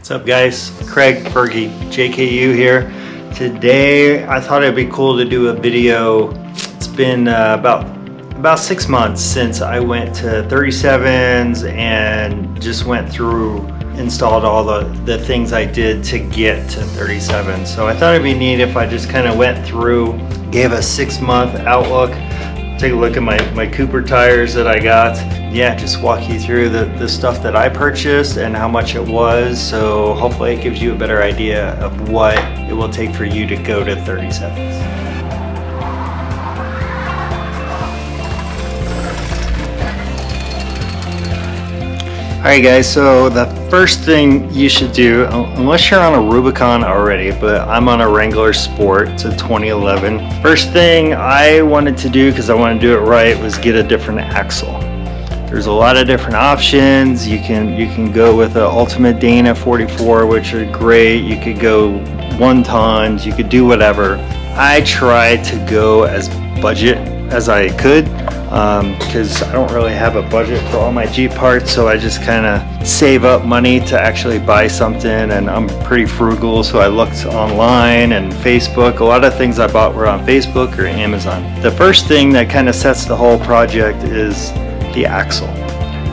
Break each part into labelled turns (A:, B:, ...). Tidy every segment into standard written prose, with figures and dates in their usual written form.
A: What's up guys, Craig, Fergie, JKU here. Today I thought it'd be cool to do a video. It's been about 6 months since I went to 37s and just went through, installed all the things I did to get to 37. So I thought it'd be neat if I just kind of went through, gave a 6-month outlook, take a look at my Cooper tires that I got. Yeah, just walk you through the stuff that I purchased and how much it was. So hopefully it gives you a better idea of what it will take for you to go to 37s. Alright guys, so the first thing you should do, unless you're on a Rubicon already, but I'm on a Wrangler Sport, it's a 2011. First thing I wanted to do, because I wanted to do it right, was get a different axle. There's a lot of different options. You can go with an Ultimate Dana 44, which are great. You could go 1 tons, you could do whatever. I tried to go as budget as I could, because I don't really have a budget for all my Jeep parts, so I just kind of save up money to actually buy something, and I'm pretty frugal, so I looked online and Facebook. A lot of things I bought were on Facebook or Amazon. The first thing that kind of sets the whole project is the axle.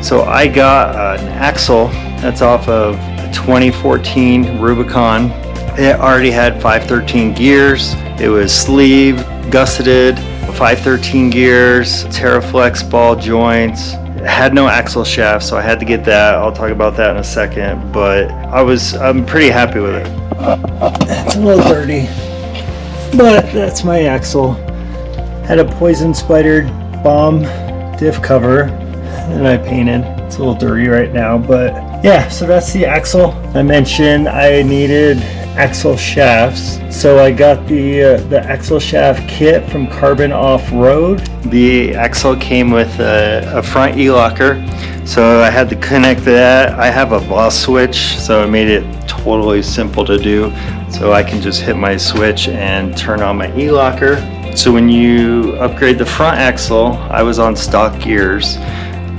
A: So I got an axle that's off of a 2014 Rubicon. It already had 513 gears. It was sleeve, gusseted, 513 gears, Terraflex ball joints. It had no axle shaft, so I had to get that. I'll talk about that in a second, but I'm pretty happy with it. It's a little dirty, but that's my axle. Had a poison Spyder bomb Diff cover that I painted. It's a little dirty right now, but yeah, so that's the axle. I mentioned I needed axle shafts, so I got the axle shaft kit from Carbon Off-Road. The axle came with a front e-locker, so I had to connect that. I have a Voswitch, so it made it totally simple to do, so I can just hit my switch and turn on my e-locker. So when you upgrade the front axle, I was on stock gears,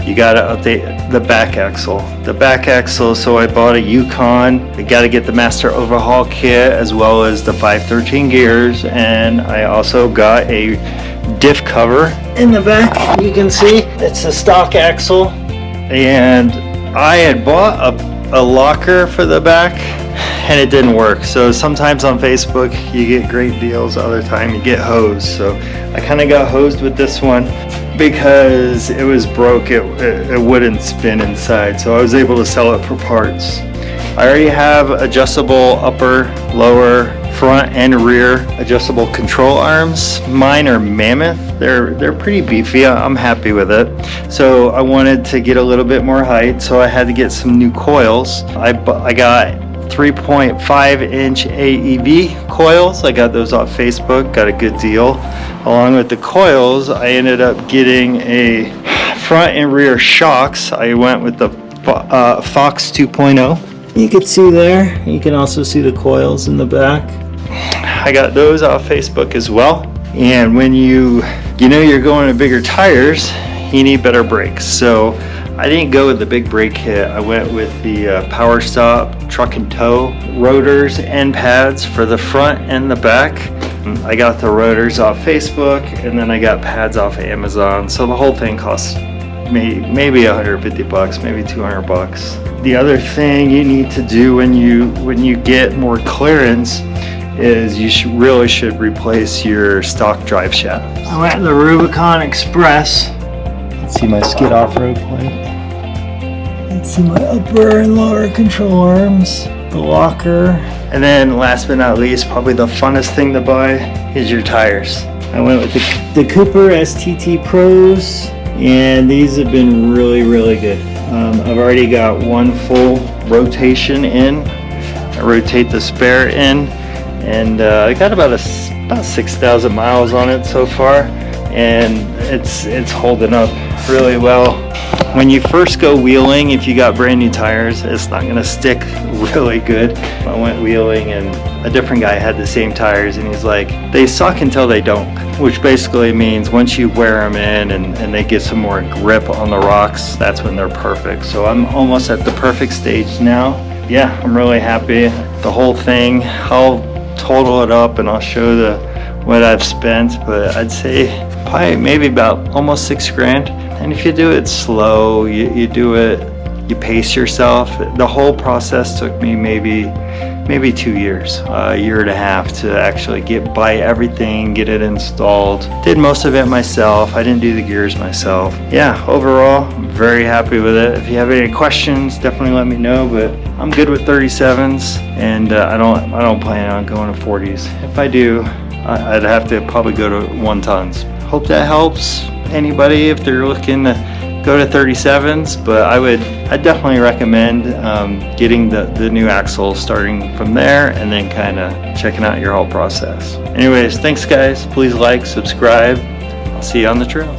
A: you gotta update the back axle. The back axle, so I bought a Yukon. I gotta get the Master Overhaul kit as well as the 513 gears, and I also got a Diff cover in the back. You can see it's a stock axle, and I had bought a locker for the back and it didn't work. So sometimes on Facebook you get great deals, other time you get hosed. So I kind of got hosed with this one because it was broke. It wouldn't spin inside, so I was able to sell it for parts. I already have adjustable upper, lower, front and rear adjustable control arms. Mine are Mammoth. They're pretty beefy. I'm happy with it. So I wanted to get a little bit more height, so I had to get some new coils. I got 3.5-inch AEB coils. I got those off Facebook, got a good deal. Along with the coils, I ended up getting a front and rear shocks. I went with the Fox 2.0. You can see there, you can also see the coils in the back. I got those off Facebook as well. And when you know you're going to bigger tires, you need better brakes. So I didn't go with the big brake kit. I went with the Powerstop Truck and Tow rotors and pads for the front and the back. I got the rotors off Facebook, and then I got pads off of Amazon. So the whole thing cost maybe 150 bucks, maybe 200 bucks. The other thing you need to do when you get more clearance is you really should replace your stock drive shaft. I went to the Rubicon Express. Let's see my skid off-road plate. Let's see my upper and lower control arms, the locker. And then last but not least, probably the funnest thing to buy is your tires. I went with the Cooper STT Pros, and these have been really, really good. I've already got one full rotation in. I rotate the spare in, and I got about 6,000 miles on it so far, and it's holding up really well. When you first go wheeling, if you got brand new tires, it's not gonna stick really good. I went wheeling and a different guy had the same tires, and he's like, they suck until they don't, which basically means once you wear them in and they get some more grip on the rocks, that's when they're perfect. So I'm almost at the perfect stage now. yeah, I'm really happy. The whole thing, I'll total it up and I'll show what I've spent, but I'd say probably maybe about almost $6,000. And if you do it slow, you do it, you pace yourself. The whole process took me maybe 2 years, a year and a half to actually buy everything, get it installed. Did most of it myself. I didn't do the gears myself. Yeah, overall, I'm very happy with it. If you have any questions, definitely let me know, but I'm good with 37s, and I don't plan on going to 40s. If I do, I'd have to probably go to 1 tons. Hope that helps anybody if they're looking to go to 37s, but I'd definitely recommend getting the new axle, starting from there and then kind of checking out your whole process. Anyways, thanks guys. Please like, subscribe. I'll see you on the trail.